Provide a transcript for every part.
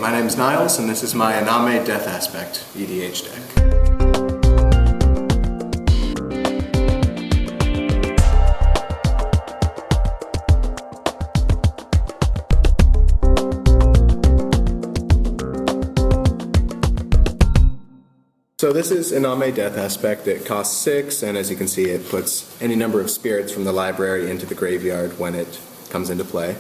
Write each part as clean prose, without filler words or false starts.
my name's Niles, and this is my Iname Death Aspect EDH deck. So this is Iname Death Aspect. It costs 6, and as you can see, it puts any number of spirits from the library into the graveyard when it comes into play.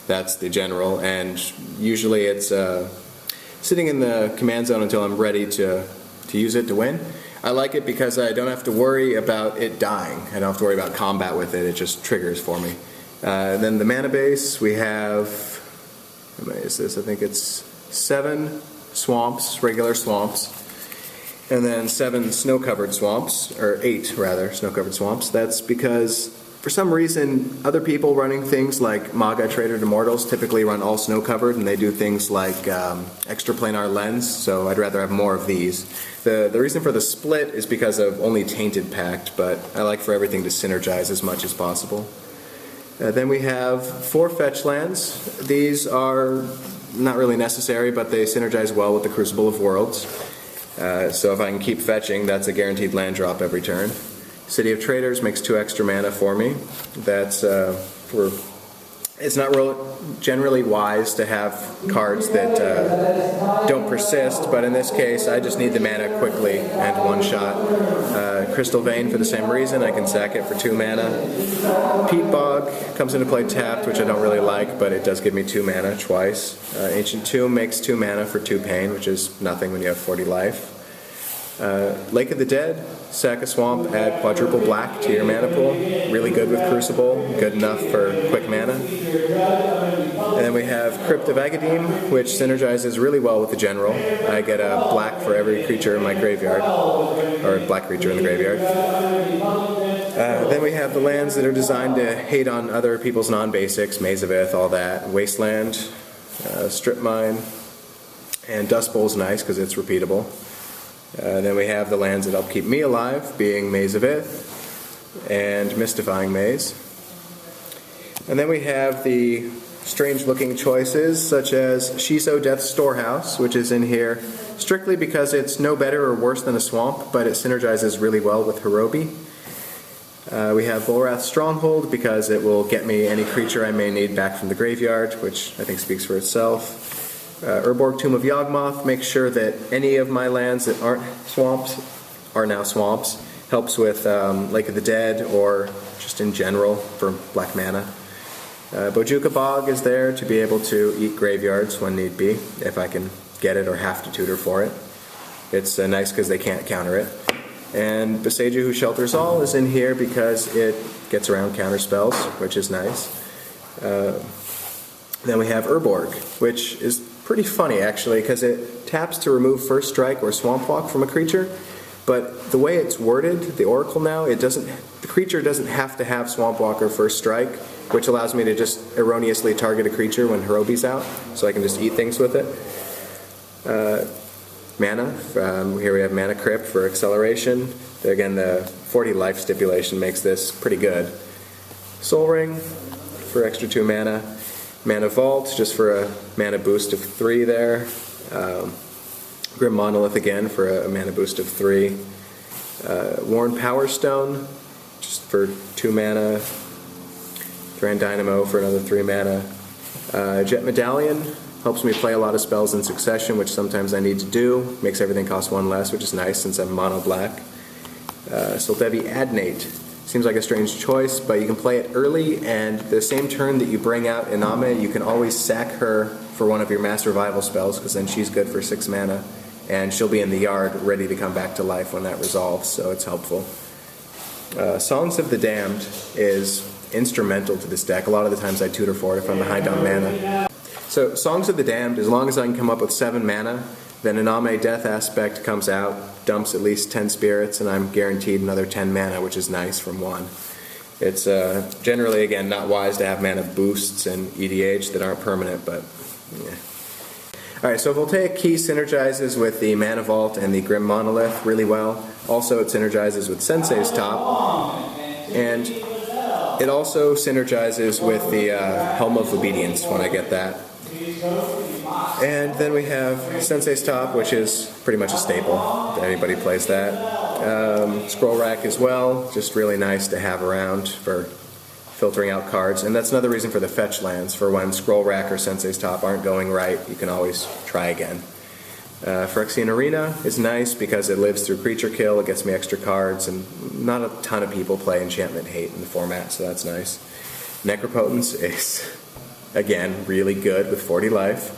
That's the general, and usually it's sitting in the command zone until I'm ready to use it to win. I like it because I don't have to worry about it dying. I don't have to worry about combat with it. It just triggers for me. Then the mana base, we have, how many is this? I think it's 7 swamps, regular swamps, and then 7 snow-covered swamps, or 8 rather, snow-covered swamps. That's because for some reason, other people running things like Maga Traitors Immortals typically run all snow-covered, and they do things like extraplanar lens, so I'd rather have more of these. The reason for the split is because of only Tainted Pact, but I like for everything to synergize as much as possible. Then we have 4 fetch lands. These are not really necessary, but they synergize well with the Crucible of Worlds. So if I can keep fetching, that's a guaranteed land drop every turn. City of Traitors makes 2 extra mana for me. That's it's not generally wise to have cards that don't persist, but in this case I just need the mana quickly and one shot. Crystal Vein for the same reason, I can sack it for 2 mana. Peat Bog comes into play tapped, which I don't really like, but it does give me 2 mana twice. Ancient Tomb makes 2 mana for 2 pain, which is nothing when you have 40 life. Lake of the Dead, sack a swamp, add quadruple black to your mana pool. Really good with Crucible, good enough for quick mana. And then we have Crypt of Agadeem, which synergizes really well with the general. I get a black for every creature in my graveyard, or a black creature in the graveyard. Then we have the lands that are designed to hate on other people's non-basics, Maze of Ith, all that. Wasteland, Strip Mine, and Dust Bowl's nice because it's repeatable. Then we have the lands that help keep me alive, being Maze of Ith and Mystifying Maze. And then we have the strange-looking choices, such as Shizo Death's Storehouse, which is in here strictly because it's no better or worse than a swamp, but it synergizes really well with Hirobi. We have Volrath's Stronghold because it will get me any creature I may need back from the graveyard, which I think speaks for itself. Urborg Tomb of Yawgmoth makes sure that any of my lands that aren't swamps are now swamps. Helps with Lake of the Dead or just in general for black mana. Bojuka Bog is there to be able to eat graveyards when need be, if I can get it or have to tutor for it. It's nice because they can't counter it. And Beseech Who Shelters All is in here because it gets around counter spells, which is nice. Then we have Urborg, which is pretty funny actually, because it taps to remove First Strike or Swamp Walk from a creature, but the way it's worded, the Oracle now, the creature doesn't have to have Swamp Walk or First Strike, which allows me to just erroneously target a creature when Hirobi's out, so I can just eat things with it. Mana, here we have Mana Crypt for acceleration. Again, the 40 life stipulation makes this pretty good. Soul Ring for extra 2 mana. Mana Vault, just for a mana boost of 3 there. Grim Monolith again for a mana boost of 3. Worn Power Stone, just for 2 mana. Thran Dynamo for another 3 mana. Jet Medallion helps me play a lot of spells in succession, which sometimes I need to do. Makes everything cost 1 less, which is nice since I'm mono black. Soldevi Adnate. Seems like a strange choice, but you can play it early, and the same turn that you bring out Iname, you can always sack her for one of your mass revival spells, because then she's good for 6 mana, and she'll be in the yard ready to come back to life when that resolves, so it's helpful. Songs of the Damned is instrumental to this deck. A lot of the times I tutor for it if I'm behind on mana. So Songs of the Damned, as long as I can come up with 7 mana, then Iname Death Aspect comes out, dumps at least 10 spirits, and I'm guaranteed another 10 mana, which is nice from 1. It's generally, again, not wise to have mana boosts in EDH that aren't permanent, but yeah. Alright, so Voltaic Key synergizes with the Mana Vault and the Grim Monolith really well. Also, it synergizes with Sensei's Top, and it also synergizes with the Helm of Obedience when I get that. And then we have Sensei's Top, which is pretty much a staple. Anybody plays that. Scroll Rack as well, just really nice to have around for filtering out cards. And that's another reason for the fetch lands, for when Scroll Rack or Sensei's Top aren't going right, you can always try again. Phyrexian Arena is nice because it lives through creature kill, it gets me extra cards, and not a ton of people play Enchantment Hate in the format, so that's nice. Necropotence is, again, really good with 40 life.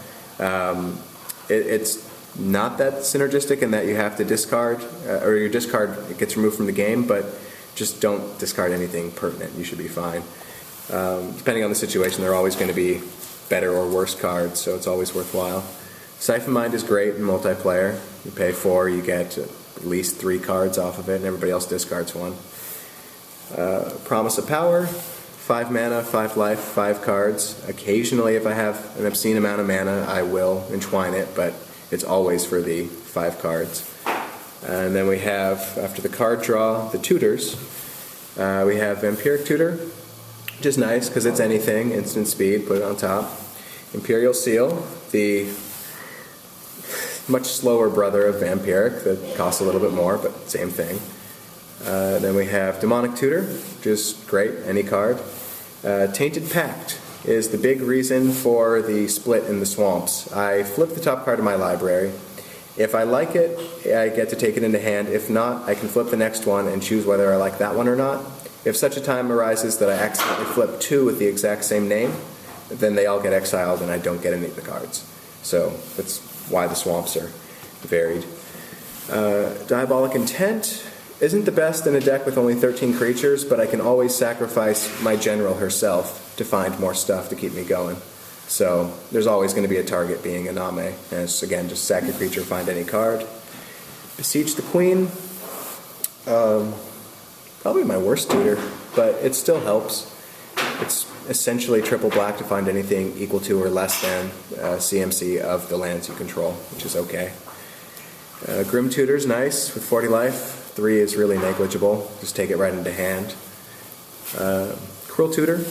It's not that synergistic in that you have to discard, or your discard it gets removed from the game, but just don't discard anything pertinent. You should be fine. Depending on the situation, there are always going to be better or worse cards, so it's always worthwhile. Syphon Mind is great in multiplayer. You pay 4, you get at least 3 cards off of it, and everybody else discards 1. Promise of Power, 5 mana, 5 life, 5 cards. Occasionally, if I have an obscene amount of mana, I will entwine it, but it's always for the 5 cards. And then we have, after the card draw, the tutors. We have Vampiric Tutor, which is nice because it's anything, instant speed, put it on top. Imperial Seal, the much slower brother of Vampiric that costs a little bit more, but same thing. Then we have Demonic Tutor, which is great, any card. Tainted Pact is the big reason for the split in the swamps. I flip the top card of my library. If I like it, I get to take it into hand. If not, I can flip the next one and choose whether I like that one or not. If such a time arises that I accidentally flip 2 with the exact same name, then they all get exiled and I don't get any of the cards. So that's why the swamps are varied. Diabolic Intent isn't the best in a deck with only 13 creatures, but I can always sacrifice my general herself to find more stuff to keep me going. So there's always going to be a target being Iname, and it's again just sack a creature, find any card. Beseech the Queen, probably my worst tutor, but it still helps. It's essentially triple black to find anything equal to or less than CMC of the lands you control, which is okay. Grim Tutor's nice with 40 life. 3 is really negligible. Just take it right into hand. Cruel Tutor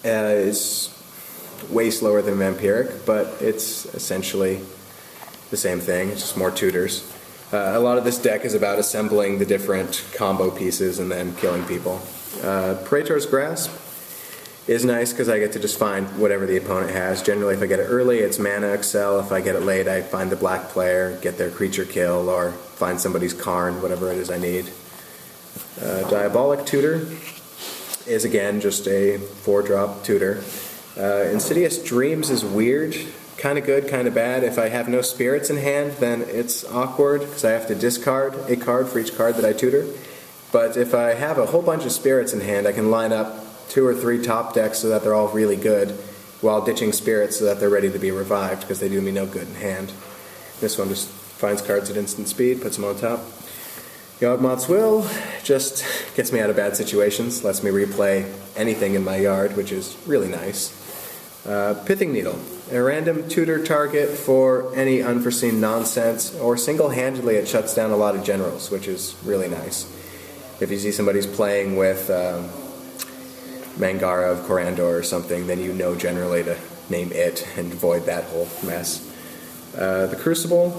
is way slower than Vampiric, but it's essentially the same thing. It's just more tutors. A lot of this deck is about assembling the different combo pieces and then killing people. Traitors Grasp is nice because I get to just find whatever the opponent has. Generally, if I get it early, it's mana excel. If I get it late, I find the black player, get their creature kill, or find somebody's Karn, whatever it is I need. Diabolic Tutor is, again, just a 4-drop tutor. Insidious Dreams is weird. Kind of good, kind of bad. If I have no spirits in hand, then it's awkward because I have to discard a card for each card that I tutor. But if I have a whole bunch of spirits in hand, I can line up 2 or 3 top decks so that they're all really good, while ditching spirits so that they're ready to be revived because they do me no good in hand. This one just finds cards at instant speed, puts them on top. Yawgmoth's Will just gets me out of bad situations, lets me replay anything in my yard, which is really nice. Pithing Needle, a random tutor target for any unforeseen nonsense, or single-handedly it shuts down a lot of generals, which is really nice. If you see somebody's playing with Mangara of Corandor or something, then you know generally to name it and avoid that whole mess. The Crucible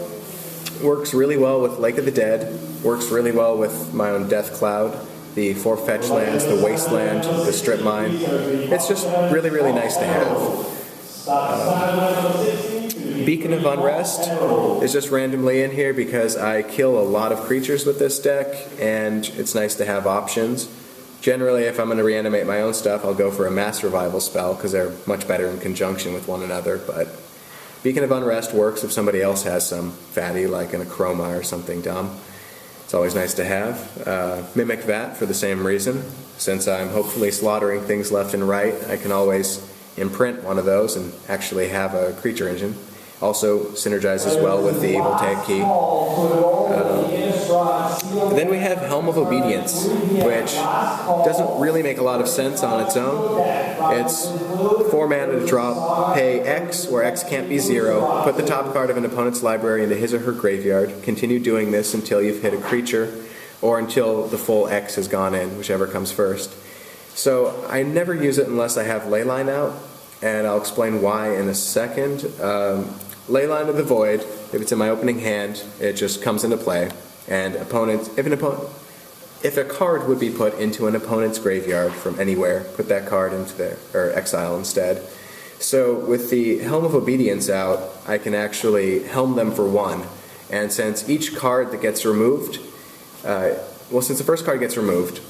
works really well with Lake of the Dead, works really well with my own Death Cloud, the 4 fetch lands, the Wasteland, the Strip Mine. It's just really, really nice to have. Beacon of Unrest is just randomly in here because I kill a lot of creatures with this deck, and it's nice to have options. Generally, if I'm going to reanimate my own stuff, I'll go for a Mass Revival spell because they're much better in conjunction with one another, but Beacon of Unrest works if somebody else has some fatty, like an Acroma or something dumb. It's always nice to have. Mimic Vat for the same reason. Since I'm hopefully slaughtering things left and right, I can always imprint one of those and actually have a creature engine. Also synergizes well with the Voltaic Key. Then we have Helm of Obedience, which doesn't really make a lot of sense on its own. It's 4 mana to drop, pay X, where X can't be 0, put the top card of an opponent's library into his or her graveyard, continue doing this until you've hit a creature, or until the full X has gone in, whichever comes first. So I never use it unless I have Leyline out, and I'll explain why in a second. Leyline of the Void, if it's in my opening hand, it just comes into play, and if a card would be put into an opponent's graveyard from anywhere, put that card into or exile instead. So with the Helm of Obedience out, I can actually helm them for 1, and since each card that gets removed, since the first card gets removed,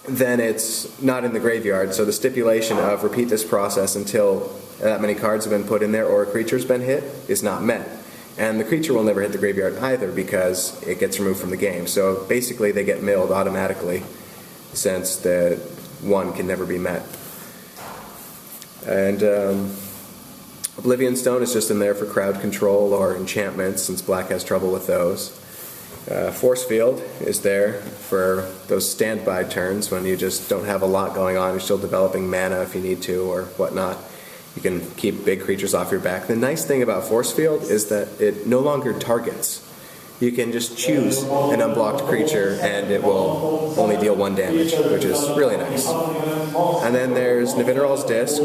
then it's not in the graveyard, so the stipulation of repeat this process until that many cards have been put in there or a creature's been hit is not met. And the creature will never hit the graveyard either because it gets removed from the game. So basically they get milled automatically since the 1 can never be met. And Oblivion Stone is just in there for crowd control or enchantments since black has trouble with those. Force Field is there for those standby turns when you just don't have a lot going on. You're still developing mana if you need to or whatnot. You can keep big creatures off your back. The nice thing about Force Field is that it no longer targets. You can just choose an unblocked creature and it will only deal 1 damage, which is really nice. And then there's Navinaral's Disc.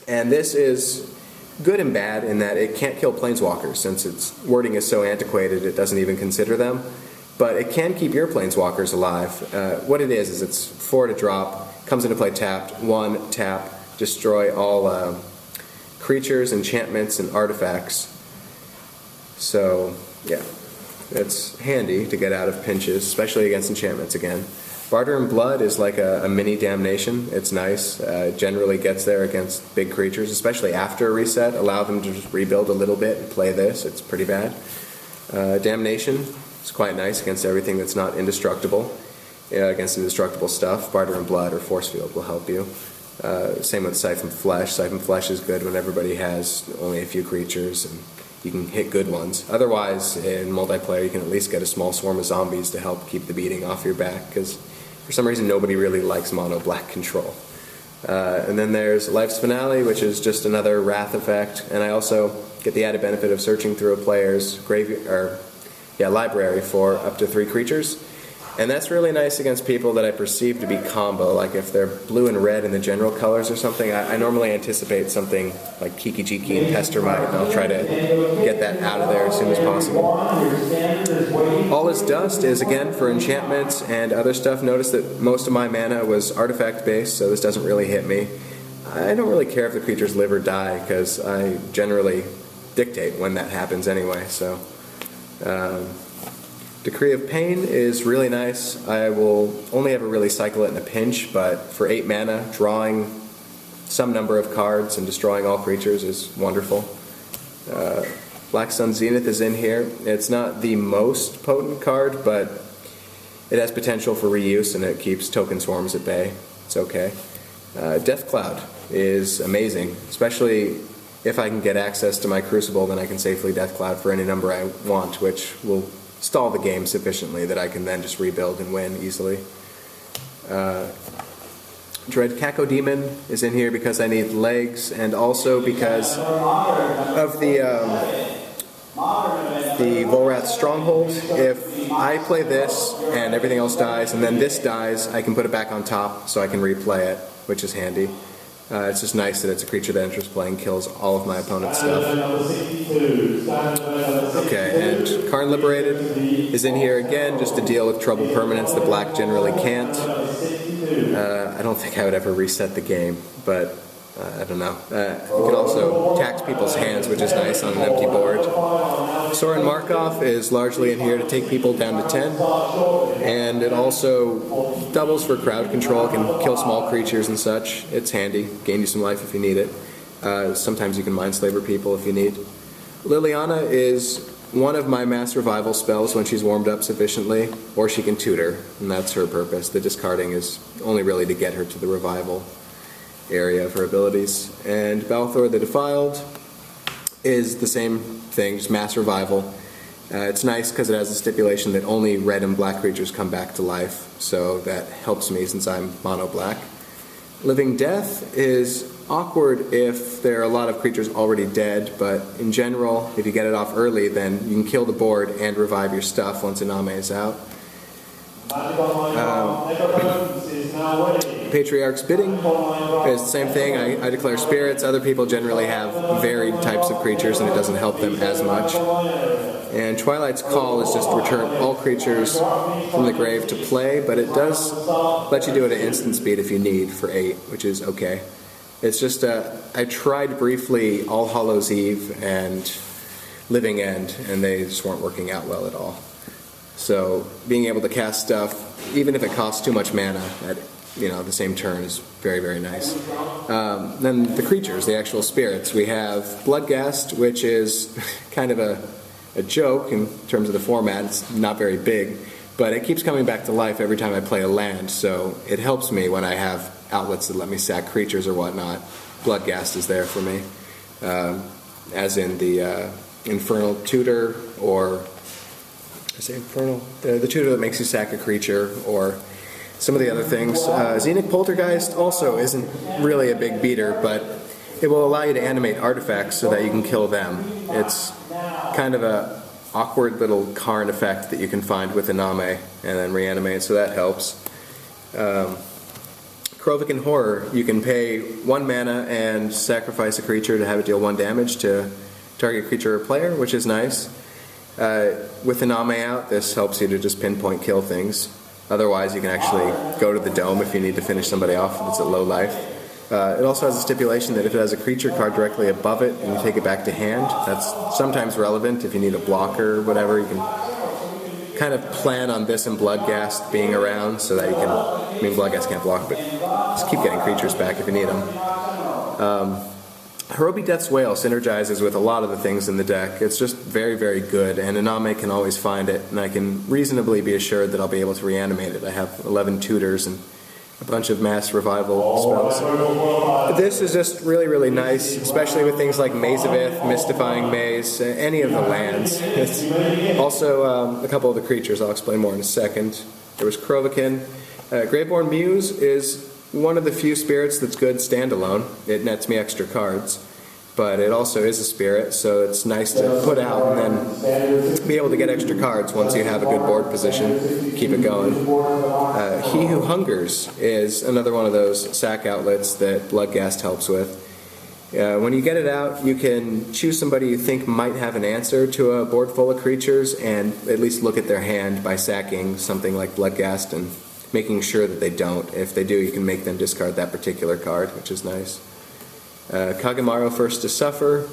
And this is good and bad in that it can't kill planeswalkers since its wording is so antiquated it doesn't even consider them. But it can keep your planeswalkers alive. What it is it's 4 to drop, comes into play tapped, 1 tap, destroy all creatures, enchantments, and artifacts. So, yeah, it's handy to get out of pinches, especially against enchantments again. Barter in Blood is like a mini Damnation. It's nice. It generally gets there against big creatures, especially after a reset. Allow them to just rebuild a little bit and play this. It's pretty bad. Damnation is quite nice against everything that's not indestructible. Against indestructible stuff, Barter in Blood or Force Field will help you. Same with Syphon Flesh. Syphon Flesh is good when everybody has only a few creatures and you can hit good ones. Otherwise, in multiplayer, you can at least get a small swarm of zombies to help keep the beating off your back, because for some reason nobody really likes mono black control. And then there's Life's Finale, which is just another Wrath effect, and I also get the added benefit of searching through a player's library for up to 3 creatures. And that's really nice against people that I perceive to be combo, like if they're blue and red in the general colors or something. I normally anticipate something like Kiki Jiki and Pestermite, and I'll try to get that out of there as soon as possible. All Is Dust is, again, for enchantments and other stuff. Notice that most of my mana was artifact-based, so this doesn't really hit me. I don't really care if the creatures live or die, because I generally dictate when that happens anyway, so... Decree of Pain is really nice. I will only ever really cycle it in a pinch, but for 8 mana, drawing some number of cards and destroying all creatures is wonderful. Black Sun Zenith is in here. It's not the most potent card, but it has potential for reuse and it keeps token swarms at bay. It's okay. Death Cloud is amazing, especially if I can get access to my Crucible, then I can safely Death Cloud for any number I want, which will stall the game sufficiently that I can then just rebuild and win easily. Dread Cacodemon is in here because I need legs, and also because of the Volrath Stronghold. If I play this and everything else dies, and then this dies, I can put it back on top so I can replay it, which is handy. It's just nice that it's a creature that enters play and kills all of my opponent's stuff. Okay, and Karn Liberated is in here again just to deal with trouble permanents that black generally can't. I don't think I would ever reset the game, but I don't know. You can also tax people's hands, which is nice on an empty board. Soren Markov is largely in here to take people down to 10, and it also doubles for crowd control, can kill small creatures and such. It's handy, gain you some life if you need it. Sometimes you can Mindslaver people if you need. Liliana is one of my mass revival spells when she's warmed up sufficiently, or she can tutor, and that's her purpose. The discarding is only really to get her to the revival area of her abilities. And Balthor the Defiled is the same thing, just mass revival. It's nice because it has a stipulation that only red and black creatures come back to life, so that helps me since I'm mono black. Living Death is awkward if there are a lot of creatures already dead, but in general, if you get it off early, then you can kill the board and revive your stuff once Iname is out. Patriarch's Bidding is the same thing. I declare spirits. Other people generally have varied types of creatures and it doesn't help them as much. And Twilight's Call is just return all creatures from the grave to play, but it does let you do it at instant speed if you need for 8, which is okay. It's just, I tried briefly All Hallows Eve and Living End, and they just weren't working out well at all. So being able to cast stuff, even if it costs too much mana at the same turn, is very, very nice. Then the creatures, the actual spirits. We have Bloodghast, which is kind of a joke in terms of the format. It's not very big, but it keeps coming back to life every time I play a land, so it helps me when I have outlets that let me sack creatures or whatnot. Bloodghast is there for me, as in the Infernal Tutor, or I say Infernal, the tutor that makes you sack a creature, or some of the other things. Xenic Poltergeist also isn't really a big beater, but it will allow you to animate artifacts so that you can kill them. It's kind of a awkward little Karn effect that you can find with Iname and then reanimate, so that helps. Krovikan Horror, you can pay 1 mana and sacrifice a creature to have it deal 1 damage to target creature or player, which is nice. With Iname out, this helps you to just pinpoint kill things. Otherwise, you can actually go to the dome if you need to finish somebody off if it's at low life. It also has a stipulation that if it has a creature card directly above it and you take it back to hand, that's sometimes relevant if you need a blocker or whatever. You can kind of plan on this and Bloodghast being around so that you can, I mean Bloodghast can't block, but just keep getting creatures back if you need them. Hirobi Death's Wail synergizes with a lot of the things in the deck. It's just very, very good, and Iname can always find it, and I can reasonably be assured that I'll be able to reanimate it. I have 11 tutors and a bunch of mass revival spells. But this is just really, really nice, especially with things like Maze of Ith, Mystifying Maze, any of the lands. It's also a couple of the creatures I'll explain more in a second. There was Krovikan. Graveborn Muse is one of the few spirits that's good standalone. It nets me extra cards, but it also is a spirit, so it's nice to put out and then be able to get extra cards once you have a good board position. Keep it going. He Who Hungers is another one of those sack outlets that Bloodghast helps with. When you get it out, you can choose somebody you think might have an answer to a board full of creatures and at least look at their hand by sacking something like Bloodghast and making sure that they don't. If they do, you can make them discard that particular card, which is nice. Kagemaru First to Suffer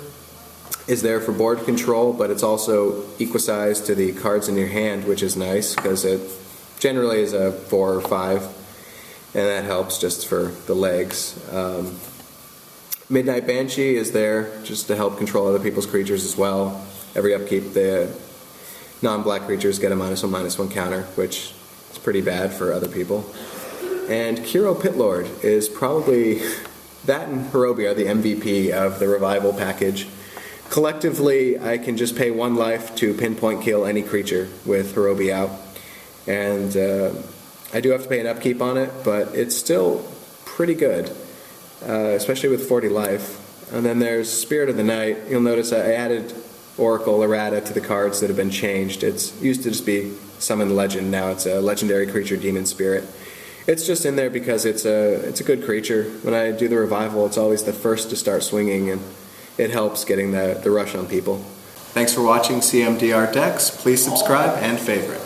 is there for board control, but it's also equisized to the cards in your hand, which is nice because it generally is a 4 or 5, and that helps just for the legs. Midnight Banshee is there just to help control other people's creatures as well. Every upkeep, the non-black creatures get a -1/-1 counter, which is pretty bad for other people. And Kiro Pitlord is probably, that and Hirobi are the MVP of the revival package. Collectively, I can just pay 1 life to pinpoint kill any creature with Hirobi out. And I do have to pay an upkeep on it, but it's still pretty good, especially with 40 life. And then there's Spirit of the Night. You'll notice I added Oracle Errata to the cards that have been changed. It's used to just be Summon Legend, now it's a legendary creature Demon Spirit. It's just in there because it's a good creature. When I do the revival, it's always the first to start swinging, and it helps getting the rush on people. Thanks for watching CMDR Decks. Please subscribe and favorite.